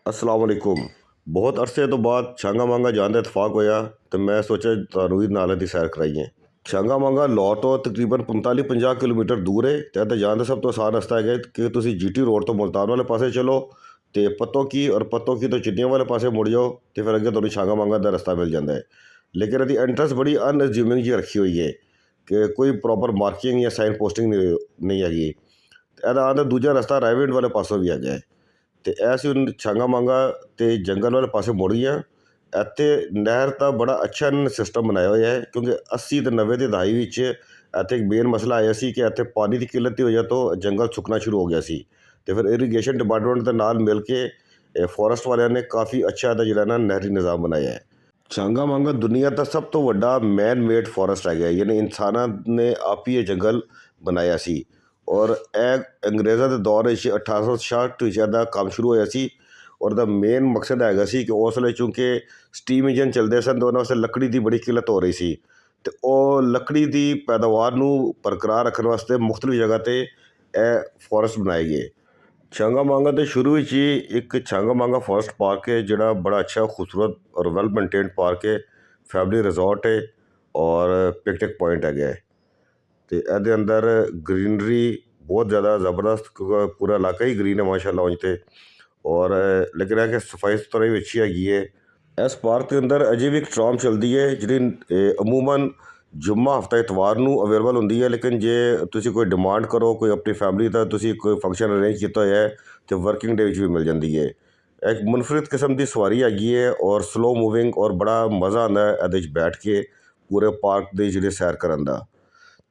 अस्सलाम वालेकुम। बहुत अरसे तो बाद ਛਾਂਗਾ ਮਾਂਗਾ ਜਾਣ ਦਾ ਇਤਫਾਕ ਹੋਇਆ ਤੇ ਮੈਂ ਸੋਚਿਆ ਤੁਹਾਨੂੰ ਵੀ ਨਾਲੇ ਦੀ ਸੈਰ ਕਰਾਈਏ। ਛਾਂਗਾ ਮਾਂਗਾ ਲਾਹੌਰ ਤੋਂ ਤਕਰੀਬਨ 45-50 ਕਿਲੋਮੀਟਰ ਦੂਰ ਹੈ ਤੇ ਇੱਥੇ ਜਾਣ ਦਾ ਸਭ ਤੋਂ ਆਸਾਨ ਰਸਤਾ ਹੈਗਾ ਕਿ ਤੁਸੀਂ ਜੀਟੀ ਰੋਡ ਤੋਂ ਮੁਲਤਾਨ ਵਾਲੇ ਪਾਸੇ ਚਲੋ ਤੇ ਪੱਤੋ ਕੀ ਤੋਂ ਚਿੱਟੀਆਂ ਵਾਲੇ ਪਾਸੇ ਮੁੜ ਜਾਓ ਤੇ ਫਿਰ ਅੱਗੇ ਤੁਹਾਨੂੰ ਛਾਂਗਾ ਮਾਂਗਾ ਦਾ ਰਸਤਾ ਮਿਲ ਜਾਂਦਾ ਹੈ। ਲੇਕਿਨ ਇਹਦੀ ਐਂਟਰੈਂਸ ਬੜੀ ਅਨਅਜ਼ਿਊਮਿੰਗ ਜਿਹੀ ਰੱਖੀ ਹੋਈ ਹੈ ਕਿ ਕੋਈ ਪ੍ਰੋਪਰ ਮਾਰਕਿੰਗ ਜਾਂ ਸਾਈਨ ਪੋਸਟਿੰਗ ਨਹੀਂ ਹੈਗੀ। ਇਹਦਾ ਆਉਂਦਾ ਦੂਜਾ ਰਸਤਾ ਰਾਈਵਿੰਡ ਵਾਲੇ ਪਾਸੋਂ ਵੀ ਹੈਗਾ ਹੈ। ਅਤੇ ਇਹ ਅਸੀਂ ਹੁਣ ਛਾਂਗਾ ਮਾਂਗਾ ਅਤੇ ਜੰਗਲ ਵਾਲੇ ਪਾਸੇ ਮੁੜ ਗਏ ਹਾਂ। ਇੱਥੇ ਨਹਿਰ ਦਾ ਬੜਾ ਅੱਛਾ ਇਹਨਾਂ ਨੇ ਸਿਸਟਮ ਬਣਾਇਆ ਹੋਇਆ ਹੈ ਕਿਉਂਕਿ 80 ਅਤੇ 90 ਦੀ ਦਹਾਈ ਵਿੱਚ ਇੱਥੇ ਇੱਕ ਮੇਨ ਮਸਲਾ ਆਇਆ ਸੀ ਕਿ ਇੱਥੇ ਪਾਣੀ ਦੀ ਕਿੱਲਤ ਦੀ ਵਜ੍ਹਾ ਤੋਂ ਜੰਗਲ ਸੁੱਕਣਾ ਸ਼ੁਰੂ ਹੋ ਗਿਆ ਸੀ ਅਤੇ ਫਿਰ ਇਰੀਗੇਸ਼ਨ ਡਿਪਾਰਟਮੈਂਟ ਦੇ ਨਾਲ ਮਿਲ ਕੇ ਫੋਰੈਸਟ ਵਾਲਿਆਂ ਨੇ ਕਾਫੀ ਅੱਛਾ ਇਹਦਾ ਜਿਹੜਾ ਨਾ ਨਹਿਰੀ ਨਿਜ਼ਾਮ ਬਣਾਇਆ ਹੈ। ਛਾਂਗਾ ਮਾਂਗਾ ਦੁਨੀਆ ਦਾ ਸਭ ਤੋਂ ਵੱਡਾ ਮੈਨ ਮੇਡ ਫੋਰੈਸਟ ਹੈਗਾ ਯਾਨੀ ਇਨਸਾਨਾਂ ਨੇ ਆਪ ਹੀ ਇਹ ਜੰਗਲ ਬਣਾਇਆ ਸੀ ਔਰ ਇਹ ਅੰਗਰੇਜ਼ਾਂ ਦੇ ਦੌਰ ਵਿੱਚ 1866 ਵਿੱਚ ਇਹਦਾ ਕੰਮ ਸ਼ੁਰੂ ਹੋਇਆ ਸੀ ਔਰ ਦਾ ਮੇਨ ਮਕਸਦ ਹੈਗਾ ਸੀ ਕਿ ਉਸ ਵੇਲੇ ਚੂੰਕਿ ਸਟੀਮ ਇੰਜਨ ਚੱਲਦੇ ਸਨ ਤਾਂ ਉਹਨਾਂ ਵਾਸਤੇ ਲੱਕੜੀ ਦੀ ਬੜੀ ਕਿੱਲਤ ਹੋ ਰਹੀ ਸੀ ਅਤੇ ਉਹ ਲੱਕੜੀ ਦੀ ਪੈਦਾਵਾਰ ਨੂੰ ਬਰਕਰਾਰ ਰੱਖਣ ਵਾਸਤੇ ਮੁਖਤਲਿਫ ਜਗ੍ਹਾ 'ਤੇ ਇਹ ਫੋਰੈਸਟ ਬਣਾਏ ਗਏ। ਛਾਂਗਾ ਮਾਂਗਾ ਦੇ ਸ਼ੁਰੂ ਵਿੱਚ ਹੀ ਇੱਕ ਛਾਂਗਾ ਮਾਂਗਾ ਫੋਰੈਸਟ ਪਾਰਕ ਹੈ ਜਿਹੜਾ ਬੜਾ ਅੱਛਾ ਖੂਬਸੂਰਤ ਔਰ ਵੈਲ ਮੇਨਟੇਨਡ ਪਾਰਕ ਹੈ, ਫੈਮਿਲੀ ਰਿਜ਼ੋਰਟ ਹੈ ਔਰ ਪਿਕਨਿਕ ਪੁਆਇੰਟ ਹੈਗਾ ਹੈ ਅਤੇ ਇਹਦੇ ਅੰਦਰ ਗਰੀਨਰੀ ਬਹੁਤ ਜ਼ਿਆਦਾ ਜ਼ਬਰਦਸਤ ਕਿਉਂਕਿ ਪੂਰਾ ਇਲਾਕਾ ਹੀ ਗਰੀਨ ਹੈ ਮਾਸ਼ਾਅੱਲਾ ਉਂਝ ਤੇ ਔਰ ਲੇਕਿਨ ਇਹ ਕਿ ਸਫਾਈ ਸੁਥਰਾਈ ਵੀ ਅੱਛੀ ਹੈਗੀ ਹੈ। ਇਸ ਪਾਰਕ ਦੇ ਅੰਦਰ ਅਜੇ ਵੀ ਇੱਕ ਟਰਾਮ ਚੱਲਦੀ ਹੈ ਜਿਹੜੀ ਅਮੂਮਨ ਜੁਮਾ ਹਫਤਾ ਇਤਵਾਰ ਨੂੰ ਅਵੇਲੇਬਲ ਹੁੰਦੀ ਹੈ ਲੇਕਿਨ ਜੇ ਤੁਸੀਂ ਕੋਈ ਡਿਮਾਂਡ ਕਰੋ ਕੋਈ ਆਪਣੀ ਫੈਮਿਲੀ ਦਾ ਤੁਸੀਂ ਕੋਈ ਫੰਕਸ਼ਨ ਅਰੇਂਜ ਕੀਤਾ ਹੋਇਆ ਹੈ ਤਾਂ ਵਰਕਿੰਗ ਡੇ ਵਿੱਚ ਵੀ ਮਿਲ ਜਾਂਦੀ ਹੈ। ਇੱਕ ਮੁਨਫਰਿਦ ਕਿਸਮ ਦੀ ਸਵਾਰੀ ਹੈਗੀ ਹੈ ਔਰ ਸਲੋ ਮੂਵਿੰਗ ਔਰ ਬੜਾ ਮਜ਼ਾ ਆਉਂਦਾ ਹੈ ਇਹਦੇ 'ਚ ਬੈਠ ਕੇ ਪੂਰੇ ਪਾਰਕ ਦੇ ਜਿਹੜੇ ਸੈਰ ਕਰਨ ਦਾ।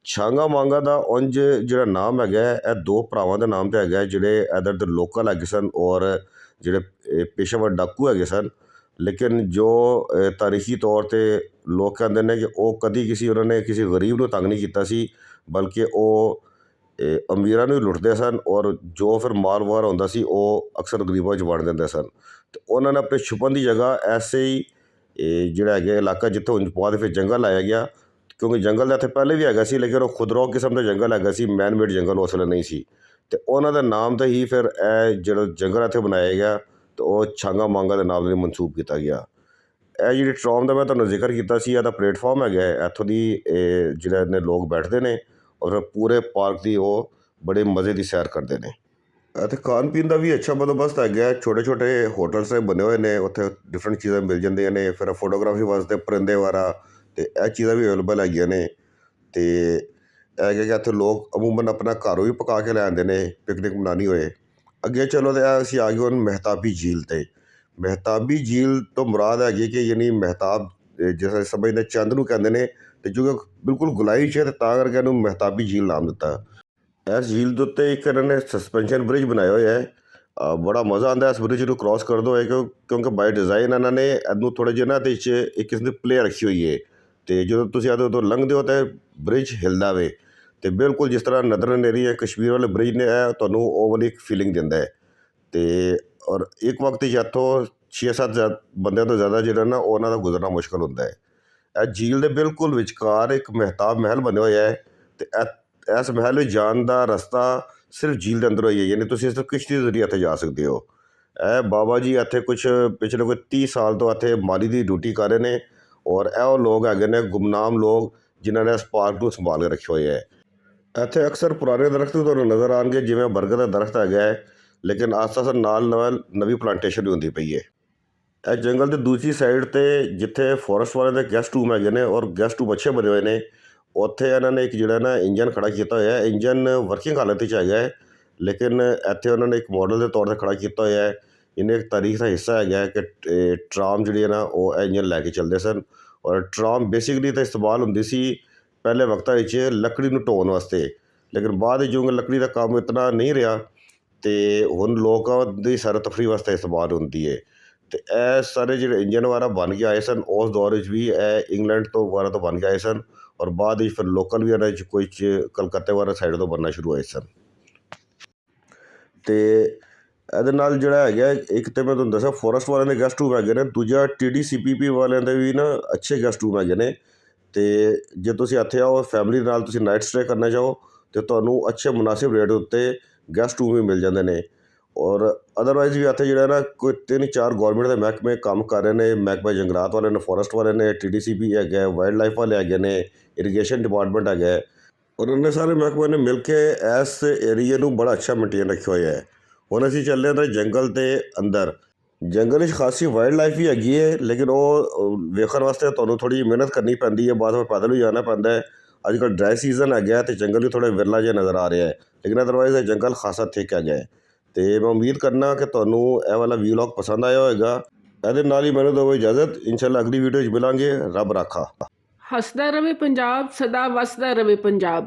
ਛਾਂਗਾ ਮਾਂਗਾ ਦਾ ਉਂਝ ਜਿਹੜਾ ਨਾਮ ਹੈਗਾ ਇਹ ਦੋ ਭਰਾਵਾਂ ਦੇ ਨਾਮ 'ਤੇ ਹੈਗਾ ਜਿਹੜੇ ਇੱਧਰ ਦੇ ਲੋਕਲ ਹੈਗੇ ਸਨ ਔਰ ਜਿਹੜੇ ਪੇਸ਼ੇਵਰ ਡਾਕੂ ਹੈਗੇ ਸਨ ਲੇਕਿਨ ਜੋ ਤਾਰੀਖੀ ਤੌਰ 'ਤੇ ਲੋਕ ਕਹਿੰਦੇ ਨੇ ਕਿ ਉਹ ਕਦੀ ਉਹਨਾਂ ਨੇ ਕਿਸੇ ਗਰੀਬ ਨੂੰ ਤੰਗ ਨਹੀਂ ਕੀਤਾ ਸੀ ਬਲਕਿ ਉਹ ਅਮੀਰਾਂ ਨੂੰ ਹੀ ਲੁੱਟਦੇ ਸਨ ਔਰ ਜੋ ਫਿਰ ਮਾਲ ਵਗੈਰਾ ਹੁੰਦਾ ਸੀ ਉਹ ਅਕਸਰ ਗਰੀਬਾਂ 'ਚ ਵੰਡ ਦਿੰਦੇ ਸਨ ਅਤੇ ਉਹਨਾਂ ਨੇ ਆਪਣੇ ਛੁਪਣ ਦੀ ਜਗ੍ਹਾ ਐਸੇ ਹੀ ਜਿਹੜਾ ਹੈਗਾ ਇਲਾਕਾ ਜਿੱਥੇ ਹੁਣ ਬਾਅਦ ਵਿੱਚ ਜੰਗਲ ਲਾਇਆ ਗਿਆ ਕਿਉਂਕਿ ਜੰਗਲ ਤਾਂ ਇੱਥੇ ਪਹਿਲੇ ਵੀ ਹੈਗਾ ਸੀ ਲੇਕਿਨ ਉਹ ਖੁਦਰੋ ਕਿਸਮ ਦਾ ਜੰਗਲ ਹੈਗਾ ਸੀ, ਮੈਨ ਮੇਡ ਜੰਗਲ ਉਸ ਵੇਲੇ ਨਹੀਂ ਸੀ ਅਤੇ ਉਹਨਾਂ ਦੇ ਨਾਮ 'ਤੇ ਹੀ ਫਿਰ ਇਹ ਜਿਹੜਾ ਜੰਗਲ ਇੱਥੇ ਬਣਾਇਆ ਗਿਆ ਅਤੇ ਉਹ ਛਾਂਗਾ ਮਾਂਗਾ ਦੇ ਨਾਮ 'ਤੇ ਮਨਸੂਬ ਕੀਤਾ ਗਿਆ। ਇਹ ਜਿਹੜੀ ਟਰੋਮ ਦਾ ਮੈਂ ਤੁਹਾਨੂੰ ਜ਼ਿਕਰ ਕੀਤਾ ਸੀ ਇਹਦਾ ਪਲੇਟਫਾਰਮ ਹੈਗਾ ਇੱਥੋਂ ਦੀ ਜਿਹੜਾ ਨੇ ਲੋਕ ਬੈਠਦੇ ਨੇ ਔਰ ਪੂਰੇ ਪਾਰਕ ਦੀ ਉਹ ਬੜੇ ਮਜ਼ੇ ਦੀ ਸੈਰ ਕਰਦੇ ਨੇ। ਇੱਥੇ ਖਾਣ ਪੀਣ ਦਾ ਵੀ ਅੱਛਾ ਬੰਦੋਬਸਤ ਹੈਗਾ, ਛੋਟੇ ਛੋਟੇ ਹੋਟਲਸ ਬਣੇ ਹੋਏ ਨੇ, ਉੱਥੇ ਡਿਫਰੈਂਟ ਚੀਜ਼ਾਂ ਮਿਲ ਜਾਂਦੀਆਂ ਨੇ। ਫਿਰ ਫੋਟੋਗ੍ਰਾਫੀ ਵਾਸਤੇ ਪਰਿੰਦੇ ਵਗੈਰਾ ਅਤੇ ਇਹ ਚੀਜ਼ਾਂ ਵੀ ਅਵੇਲੇਬਲ ਹੈਗੀਆਂ ਨੇ ਅਤੇ ਇਹ ਹੈਗਾ ਕਿ ਇੱਥੇ ਲੋਕ ਅਮੂਮਨ ਆਪਣਾ ਘਰੋਂ ਵੀ ਪਕਾ ਕੇ ਲੈ ਆਉਂਦੇ ਨੇ ਪਿਕਨਿਕ ਮਨਾਉਣੀ ਹੋਏ। ਅੱਗੇ ਚਲੋ ਤਾਂ ਅਸੀਂ ਆ ਗਏ ਹੁਣ ਮਹਿਤਾਬੀ ਝੀਲ 'ਤੇ। ਮਹਿਤਾਬੀ ਝੀਲ ਤੋਂ ਮੁਰਾਦ ਹੈਗੀ ਕਿ ਯਾਨੀ ਮਹਿਤਾਬ ਜਿਸ ਸਮਝਦੇ ਚੰਦ ਨੂੰ ਕਹਿੰਦੇ ਨੇ ਅਤੇ ਜੋ ਬਿਲਕੁਲ ਗੁਲਾਈ 'ਚ ਹੈ ਅਤੇ ਤਾਂ ਕਰਕੇ ਇਹਨੂੰ ਮਹਿਤਾਬੀ ਝੀਲ ਨਾਮ ਦਿੱਤਾ। ਇਸ ਝੀਲ ਦੇ ਉੱਤੇ ਇੱਕ ਇਹਨਾਂ ਨੇ ਸਸਪੈਂਸ਼ਨ ਬ੍ਰਿਜ ਬਣਾਇਆ ਹੋਇਆ ਹੈ। ਬੜਾ ਮਜ਼ਾ ਆਉਂਦਾ ਇਸ ਬ੍ਰਿਜ ਨੂੰ ਕ੍ਰੋਸ ਕਰਦੇ ਹੋਏ ਕਿਉਂਕਿ ਬਾਈ ਡਿਜ਼ਾਈਨ ਇਹਨਾਂ ਨੇ ਇਹਨੂੰ ਥੋੜ੍ਹੇ ਜਿਹੇ ਨਾ ਇਹਦੇ 'ਚ ਇੱਕ ਕਿਸਮ ਦੀ ਪਲੇਅ ਰੱਖੀ ਹੋਈ ਹੈ ਅਤੇ ਜਦੋਂ ਤੁਸੀਂ ਇਹਦੇ ਤੋਂ ਲੰਘਦੇ ਹੋ ਤਾਂ ਬ੍ਰਿਜ ਹਿਲਦਾ ਵੇ ਅਤੇ ਬਿਲਕੁਲ ਜਿਸ ਤਰ੍ਹਾਂ ਨਦਰ ਹਨੇਰੀ ਹੈ ਕਸ਼ਮੀਰ ਵਾਲੇ ਬ੍ਰਿਜ ਨੇ ਇਹ ਤੁਹਾਨੂੰ ਉਹ ਵਾਲੀ ਇੱਕ ਫੀਲਿੰਗ ਦਿੰਦਾ ਹੈ ਅਤੇ ਔਰ ਇੱਕ ਵਕਤ 'ਚ ਇੱਥੋਂ 6-7 ਬੰਦਿਆਂ ਤੋਂ ਜ਼ਿਆਦਾ ਜਿਹੜਾ ਨਾ ਉਹਨਾਂ ਦਾ ਗੁਜ਼ਰਨਾ ਮੁਸ਼ਕਿਲ ਹੁੰਦਾ ਹੈ। ਇਹ ਝੀਲ ਦੇ ਬਿਲਕੁਲ ਵਿਚਕਾਰ ਇੱਕ ਮਹਿਤਾਬ ਮਹਿਲ ਬਣਿਆ ਹੋਇਆ ਹੈ ਅਤੇ ਇਸ ਮਹਿਲ ਵਿੱਚ ਜਾਣ ਦਾ ਰਸਤਾ ਸਿਰਫ ਝੀਲ ਦੇ ਅੰਦਰੋਂ ਹੀ ਹੈ ਯਾਨੀ ਤੁਸੀਂ ਸਿਰਫ ਕਿਸ਼ਤੀ ਦੇ ਜ਼ਰੀਏ ਇੱਥੇ ਜਾ ਸਕਦੇ ਹੋ। ਇਹ ਬਾਬਾ ਜੀ ਇੱਥੇ ਕੁਛ ਪਿਛਲੇ ਕੋਈ 30 ਸਾਲ ਤੋਂ ਇੱਥੇ ਮਾਲੀ ਦੀ ਡਿਊਟੀ ਕਰ ਰਹੇ ਨੇ ਔਰ ਇਹ ਉਹ ਲੋਕ ਹੈਗੇ ਨੇ ਗੁਮਨਾਮ ਲੋਕ ਜਿਨ੍ਹਾਂ ਨੇ ਇਸ ਪਾਰਕ ਨੂੰ ਸੰਭਾਲ ਕੇ ਰੱਖਿਆ ਹੋਇਆ ਹੈ। ਇੱਥੇ ਅਕਸਰ ਪੁਰਾਣੇ ਦਰਖਤ ਵੀ ਤੁਹਾਨੂੰ ਨਜ਼ਰ ਆਉਣਗੇ ਜਿਵੇਂ ਬਰਗਦ ਦਾ ਦਰਖਤ ਹੈਗਾ ਹੈ ਲੇਕਿਨ ਆਸ ਪਾਸ ਨਾਲ ਨਵੀਂ ਪਲਾਂਟੇਸ਼ਨ ਵੀ ਹੁੰਦੀ ਪਈ ਹੈ। ਇਹ ਜੰਗਲ ਦੀ ਦੂਸਰੀ ਸਾਈਡ 'ਤੇ ਜਿੱਥੇ ਫੋਰੈਸਟ ਵਾਲੇ ਦੇ ਗੈਸਟ ਰੂਮ ਹੈਗੇ ਨੇ ਔਰ ਗੈਸਟ ਰੂਮ ਅੱਛੇ ਬਣੇ ਹੋਏ ਨੇ ਉੱਥੇ ਇਹਨਾਂ ਨੇ ਇੱਕ ਜਿਹੜਾ ਨਾ ਇੰਜਨ ਖੜ੍ਹਾ ਕੀਤਾ ਹੋਇਆ ਹੈ। ਇੰਜਨ ਵਰਕਿੰਗ ਹਾਲਤ ਵਿੱਚ ਹੈਗਾ ਹੈ ਲੇਕਿਨ ਇੱਥੇ ਉਹਨਾਂ ਨੇ ਇੱਕ ਮਾਡਲ ਦੇ ਤੌਰ 'ਤੇ ਖੜ੍ਹਾ ਕੀਤਾ ਹੋਇਆ ਹੈ। ਇਹਨੇ ਇੱਕ ਤਾਰੀਖ ਦਾ ਹਿੱਸਾ ਹੈਗਾ ਕਿ ਟਰਾਮ ਜਿਹੜੀ ਹੈ ਨਾ ਉਹ ਇੰਜਨ ਲੈ ਕੇ ਚੱਲਦੇ ਸਨ ਔਰ ਟਰਾਮ ਬੇਸਿਕਲੀ ਤਾਂ ਇਸਤੇਮਾਲ ਹੁੰਦੀ ਸੀ ਪਹਿਲੇ ਵਕਤਾਂ ਵਿੱਚ ਲੱਕੜੀ ਨੂੰ ਢੋਣ ਵਾਸਤੇ ਲੇਕਿਨ ਬਾਅਦ ਵਿੱਚ ਜੋ ਲੱਕੜੀ ਦਾ ਕੰਮ ਇਤਨਾ ਨਹੀਂ ਰਿਹਾ ਅਤੇ ਹੁਣ ਲੋਕਾਂ ਦੀ ਸੈਰ ਤਫਰੀਹ ਵਾਸਤੇ ਇਸਤੇਮਾਲ ਹੁੰਦੀ ਹੈ ਅਤੇ ਇਹ ਸਾਰੇ ਜਿਹੜੇ ਇੰਜਨ ਵਗੈਰਾ ਬਣ ਕੇ ਆਏ ਸਨ ਉਸ ਦੌਰ ਵਿੱਚ ਵੀ ਇਹ ਇੰਗਲੈਂਡ ਤੋਂ ਵਗੈਰਾ ਤੋਂ ਬਣ ਕੇ ਆਏ ਸਨ ਔਰ ਬਾਅਦ ਵਿੱਚ ਫਿਰ ਲੋਕਲ ਵੀ ਇਹਨਾਂ 'ਚ ਕੁਝ ਕਲਕੱਤੇ ਵਾਲਾ ਸਾਈਡ ਤੋਂ ਬਣਨਾ ਸ਼ੁਰੂ ਹੋਏ ਸਨ। ਅਤੇ ਇਹਦੇ ਨਾਲ ਜਿਹੜਾ ਹੈਗਾ ਇੱਕ ਤਾਂ ਮੈਂ ਤੁਹਾਨੂੰ ਦੱਸਿਆ ਫੋਰੈਸਟ ਵਾਲਿਆਂ ਦੇ ਗੈਸਟ ਰੂਮ ਹੈਗੇ ਨੇ, ਦੂਜਾ TDCPP ਵਾਲਿਆਂ ਦੇ ਵੀ ਨਾ ਅੱਛੇ ਗੈਸਟ ਰੂਮ ਹੈਗੇ ਨੇ ਅਤੇ ਜੇ ਤੁਸੀਂ ਇੱਥੇ ਆਓ ਫੈਮਿਲੀ ਦੇ ਨਾਲ ਤੁਸੀਂ ਨਾਈਟ ਸਟੇ ਕਰਨਾ ਚਾਹੋ ਅਤੇ ਤੁਹਾਨੂੰ ਅੱਛੇ ਮੁਨਾਸਿਬ ਰੇਟ ਉੱਤੇ ਗੈਸਟ ਰੂਮ ਵੀ ਮਿਲ ਜਾਂਦੇ ਨੇ ਔਰ ਅਦਰਵਾਈਜ਼ ਵੀ ਇੱਥੇ ਜਿਹੜਾ ਨਾ ਕੋਈ 3-4 ਗੌਰਮੈਂਟ ਦੇ ਮਹਿਕਮੇ ਕੰਮ ਕਰ ਰਹੇ ਨੇ। ਮਹਿਕਮਾ ਜੰਗਲਾਤ ਵਾਲੇ ਨੇ, ਫੋਰੈਸਟ ਵਾਲੇ ਨੇ, TDCP ਹੈਗਾ, ਵਾਈਲਡ ਲਾਈਫ ਵਾਲੇ ਹੈਗੇ ਨੇ, ਇਰੀਗੇਸ਼ਨ ਡਿਪਾਰਟਮੈਂਟ ਹੈਗਾ ਹੈ। ਔਰ ਉਹਨੇ ਸਾਰੇ ਮਹਿਕਮੇ ਨੇ ਮਿਲ ਕੇ ਇਸ ਏਰੀਏ ਨੂੰ ਬੜਾ ਅੱਛਾ ਮੇਨਟੇਨ ਰੱਖਿਆ ਹੋਇਆ ਹੈ। ਹੁਣ ਅਸੀਂ ਚੱਲੇ ਹਾਂ ਤਾਂ ਜੰਗਲ ਦੇ ਅੰਦਰ। ਜੰਗਲ ਵਿੱਚ ਖਾਸੀ ਵਾਈਲਡ ਲਾਈਫ ਵੀ ਹੈਗੀ ਹੈ, ਲੇਕਿਨ ਉਹ ਵੇਖਣ ਵਾਸਤੇ ਤੁਹਾਨੂੰ ਥੋੜ੍ਹੀ ਜਿਹੀ ਮਿਹਨਤ ਕਰਨੀ ਪੈਂਦੀ ਹੈ। ਬਾਅਦ ਵਿੱਚ ਪੈਦਲ ਵੀ ਜਾਣਾ ਪੈਂਦਾ ਹੈ। ਅੱਜ ਕੱਲ੍ਹ ਡਰਾਈ ਸੀਜ਼ਨ ਹੈਗਾ ਅਤੇ ਜੰਗਲ ਵੀ ਥੋੜ੍ਹਾ ਵਿਰਲਾ ਜਿਹਾ ਨਜ਼ਰ ਆ ਰਿਹਾ ਹੈ, ਲੇਕਿਨ ਅਦਰਵਾਈਜ਼ ਇਹ ਜੰਗਲ ਖਾਸਾ ਥਿੱਕ ਹੈਗਾ ਹੈ। ਅਤੇ ਮੈਂ ਉਮੀਦ ਕਰਨਾ ਕਿ ਤੁਹਾਨੂੰ ਇਹ ਵਾਲਾ ਵੀਲੌਗ ਪਸੰਦ ਆਇਆ ਹੋਵੇਗਾ। ਇਹਦੇ ਨਾਲ ਹੀ ਮੈਨੂੰ ਦਿਓ ਇਜਾਜ਼ਤ। ਇਨਸ਼ਾਅੱਲਾ ਅਗਲੀ ਵੀਡੀਓ 'ਚ ਮਿਲਾਂਗੇ। ਰੱਬ ਰਾਖਾ। ਹੱਸਦਾ ਰਵੇ ਪੰਜਾਬ, ਸਦਾ ਵਸਦਾ ਰਵੇ ਪੰਜਾਬ।